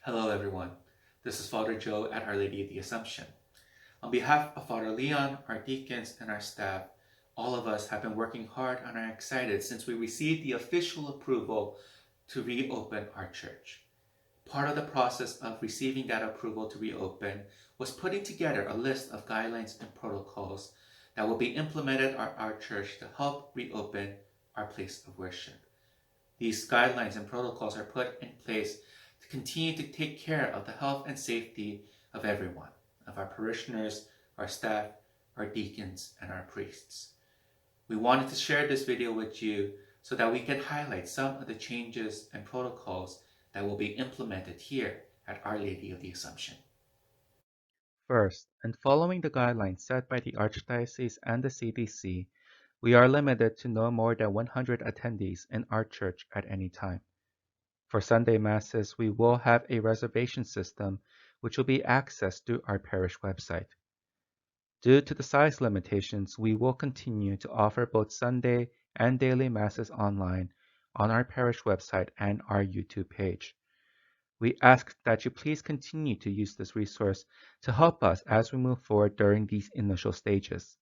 Hello, everyone. This is Father Joe at Our Lady of the Assumption. On behalf of Father Leon, our deacons, and our staff, all of us have been working hard and are excited since we received the official approval to reopen our church. Part of the process of receiving that approval to reopen was putting together a list of guidelines and protocols that will be implemented at our church to help reopen our place of worship. These guidelines and protocols are put in place to continue to take care of the health and safety of everyone, of our parishioners, our staff, our deacons, and our priests. We wanted to share this video with you so that we can highlight some of the changes and protocols that will be implemented here at Our Lady of the Assumption. First, and following the guidelines set by the Archdiocese and the CDC, we are limited to no more than 100 attendees in our church at any time. For Sunday Masses, we will have a reservation system which will be accessed through our parish website. Due to the size limitations, we will continue to offer both Sunday and daily Masses online on our parish website and our YouTube page. We ask that you please continue to use this resource to help us as we move forward during these initial stages.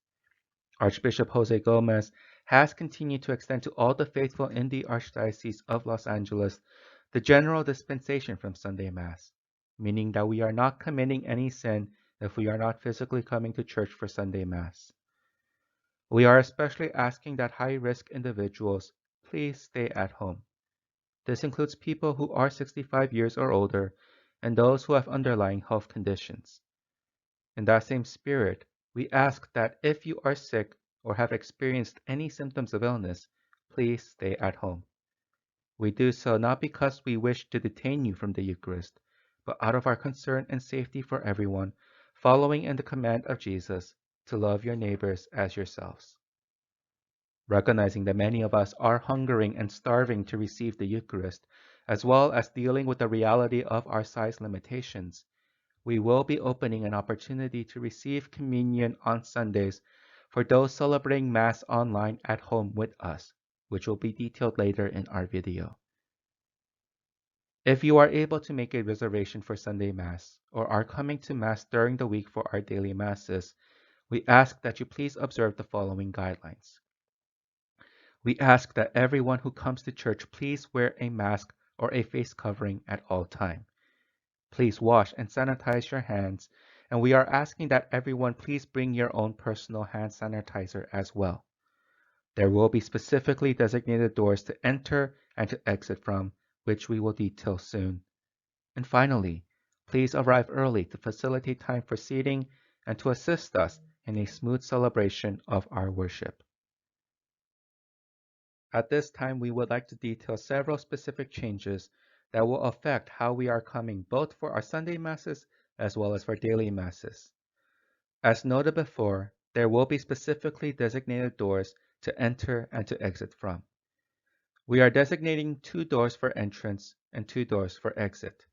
Archbishop Jose Gomez has continued to extend to all the faithful in the Archdiocese of Los Angeles the general dispensation from Sunday Mass, meaning that we are not committing any sin if we are not physically coming to church for Sunday Mass. We are especially asking that high-risk individuals please stay at home. This includes people who are 65 years or older and those who have underlying health conditions. In that same spirit, we ask that if you are sick or have experienced any symptoms of illness, please stay at home. We do so not because we wish to detain you from the Eucharist, but out of our concern and safety for everyone, following in the command of Jesus to love your neighbors as yourselves. Recognizing that many of us are hungering and starving to receive the Eucharist, as well as dealing with the reality of our size limitations, we will be opening an opportunity to receive communion on Sundays for those celebrating Mass online at home with us, which will be detailed later in our video. If you are able to make a reservation for Sunday Mass, or are coming to Mass during the week for our daily Masses, we ask that you please observe the following guidelines. We ask that everyone who comes to church please wear a mask or a face covering at all time. Please wash and sanitize your hands, and we are asking that everyone please bring your own personal hand sanitizer as well. There will be specifically designated doors to enter and to exit from, which we will detail soon. And finally, please arrive early to facilitate time for seating and to assist us in a smooth celebration of our worship. At this time, we would like to detail several specific changes that will affect how we are coming both for our Sunday Masses as well as for daily Masses. As noted before, there will be specifically designated doors to enter and to exit from. We are designating 2 doors for entrance and 2 doors for exit.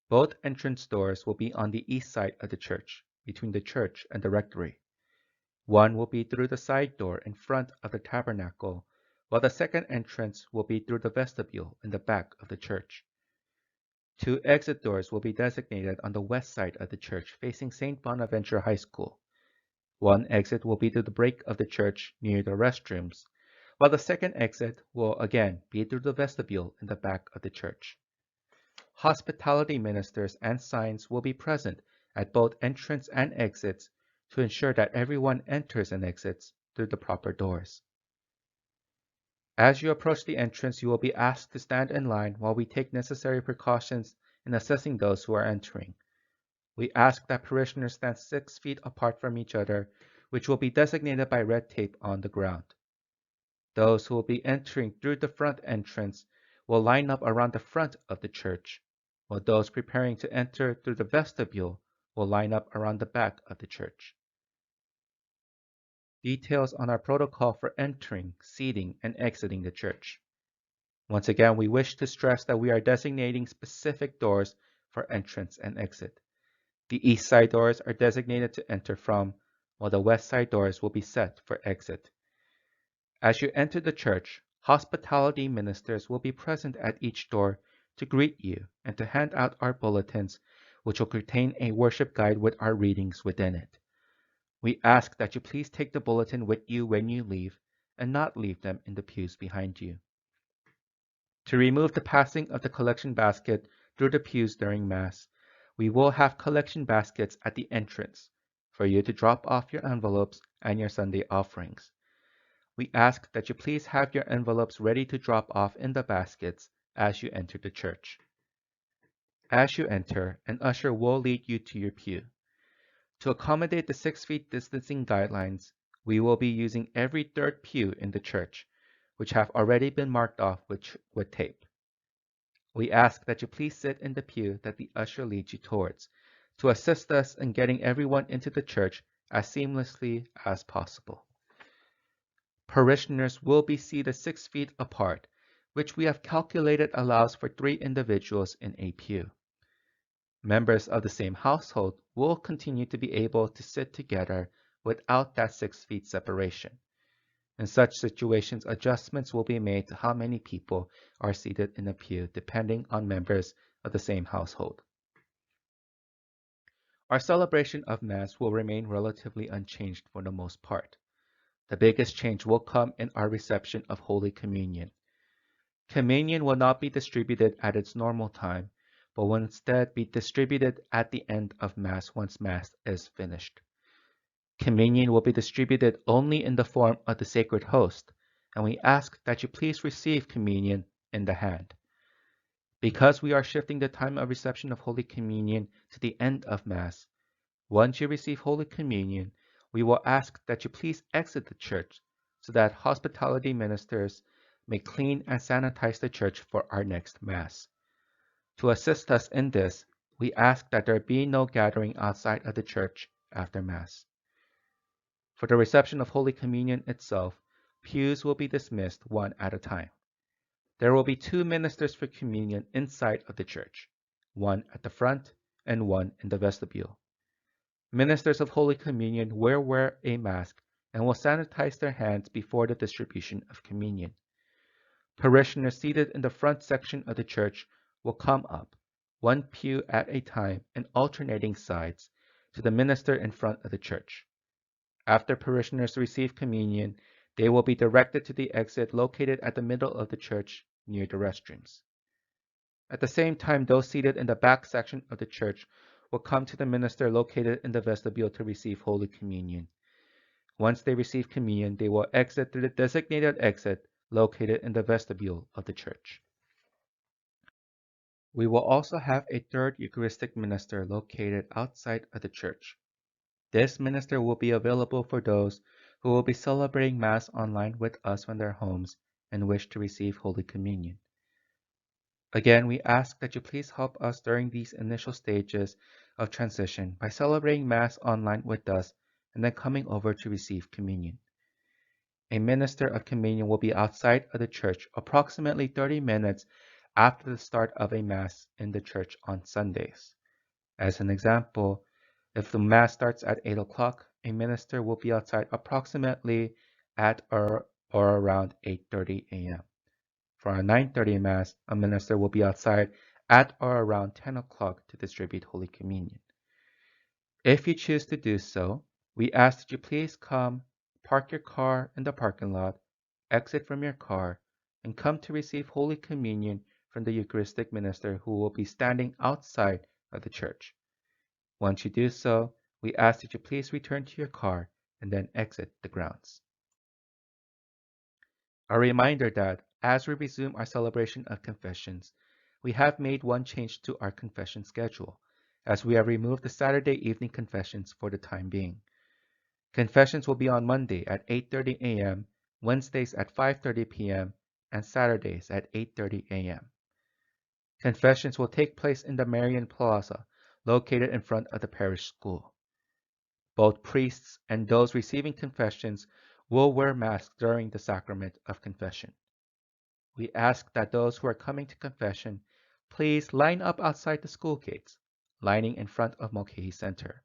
Both entrance doors will be on the east side of the church, between the church and the rectory. One will be through the side door in front of the tabernacle, while the second entrance will be through the vestibule in the back of the church. 2 exit doors will be designated on the west side of the church facing St. Bonaventure High School. One exit will be through the break of the church near the restrooms, while the second exit will again be through the vestibule in the back of the church. Hospitality ministers and signs will be present at both entrance and exits to ensure that everyone enters and exits through the proper doors. As you approach the entrance, you will be asked to stand in line while we take necessary precautions in assessing those who are entering. We ask that parishioners stand 6 feet apart from each other, which will be designated by red tape on the ground. Those who will be entering through the front entrance will line up around the front of the church, while those preparing to enter through the vestibule will line up around the back of the church. Details on our protocol for entering, seating, and exiting the church. Once again, we wish to stress that we are designating specific doors for entrance and exit. The east side doors are designated to enter from, while the west side doors will be set for exit. As you enter the church, hospitality ministers will be present at each door to greet you and to hand out our bulletins, which will contain a worship guide with our readings within it. We ask that you please take the bulletin with you when you leave and not leave them in the pews behind you. To remove the passing of the collection basket through the pews during Mass, we will have collection baskets at the entrance for you to drop off your envelopes and your Sunday offerings. We ask that you please have your envelopes ready to drop off in the baskets as you enter the church. As you enter, an usher will lead you to your pew. To accommodate the 6 feet distancing guidelines, we will be using every third pew in the church, which have already been marked off with tape. We ask that you please sit in the pew that the usher leads you towards, to assist us in getting everyone into the church as seamlessly as possible. Parishioners will be seated 6 feet apart, which we have calculated allows for 3 individuals in a pew. Members of the same household will continue to be able to sit together without that 6 feet separation. In such situations, adjustments will be made to how many people are seated in a pew depending on members of the same household. Our celebration of Mass will remain relatively unchanged for the most part. The biggest change will come in our reception of Holy Communion. Communion will not be distributed at its normal time, but will instead be distributed at the end of Mass once Mass is finished. Communion will be distributed only in the form of the sacred host, and we ask that you please receive communion in the hand. Because we are shifting the time of reception of Holy Communion to the end of Mass, once you receive Holy Communion, we will ask that you please exit the church so that hospitality ministers may clean and sanitize the church for our next Mass. To assist us in this, we ask that there be no gathering outside of the church after Mass. For the reception of Holy Communion itself, pews will be dismissed one at a time. There will be 2 ministers for communion inside of the church, one at the front and one in the vestibule. Ministers of Holy Communion will wear a mask and will sanitize their hands before the distribution of communion. Parishioners seated in the front section of the church will come up, one pew at a time and alternating sides, to the minister in front of the church. After parishioners receive communion, they will be directed to the exit located at the middle of the church near the restrooms. At the same time, those seated in the back section of the church will come to the minister located in the vestibule to receive Holy Communion. Once they receive communion, they will exit through the designated exit located in the vestibule of the church. We will also have a third Eucharistic minister located outside of the church. This minister will be available for those who will be celebrating Mass online with us from their homes and wish to receive Holy Communion. Again, we ask that you please help us during these initial stages of transition by celebrating Mass online with us and then coming over to receive communion. A minister of communion will be outside of the church approximately 30 minutes after the start of a Mass in the church on Sundays. As an example, if the Mass starts at 8 o'clock, a minister will be outside approximately at or around 8:30 a.m. For our 9:30 Mass, a minister will be outside at or around 10 o'clock to distribute Holy Communion. If you choose to do so, we ask that you please come, park your car in the parking lot, exit from your car, and come to receive Holy Communion from the Eucharistic minister who will be standing outside of the church. Once you do so, we ask that you please return to your car and then exit the grounds. A reminder that, as we resume our celebration of confessions, we have made one change to our confession schedule, as we have removed the Saturday evening confessions for the time being. Confessions will be on Monday at 8:30 a.m., Wednesdays at 5:30 p.m., and Saturdays at 8:30 a.m. Confessions will take place in the Marian Plaza, located in front of the parish school. Both priests and those receiving confessions will wear masks during the sacrament of confession. We ask that those who are coming to confession please line up outside the school gates, lining in front of Mulcahy Center.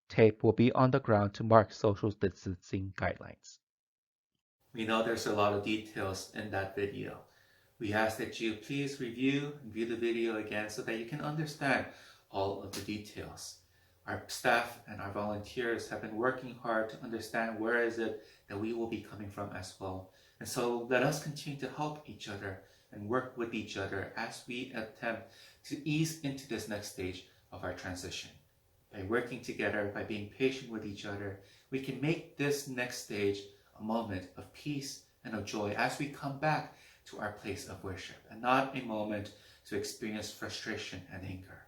Tape will be on the ground to mark social distancing guidelines. We know there's a lot of details in that video. We ask that you please review and view the video again so that you can understand all of the details. Our staff and our volunteers have been working hard to understand where is it that we will be coming from as well. And so let us continue to help each other and work with each other as we attempt to ease into this next stage of our transition. By working together, by being patient with each other, we can make this next stage a moment of peace and of joy as we come back to our place of worship, and not a moment to experience frustration and anger.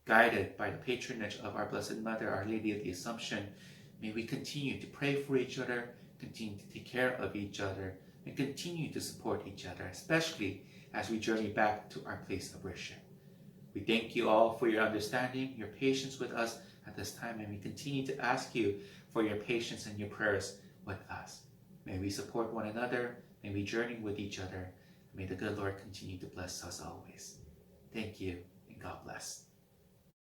Guided by the patronage of our Blessed Mother, Our Lady of the Assumption, may we continue to pray for each other, continue to take care of each other, and continue to support each other, especially as we journey back to our place of worship. We thank you all for your understanding, your patience with us at this time, and we continue to ask you for your patience and your prayers with us. May we support one another, may we journey with each other, and may the good Lord continue to bless us always. Thank you, and God bless.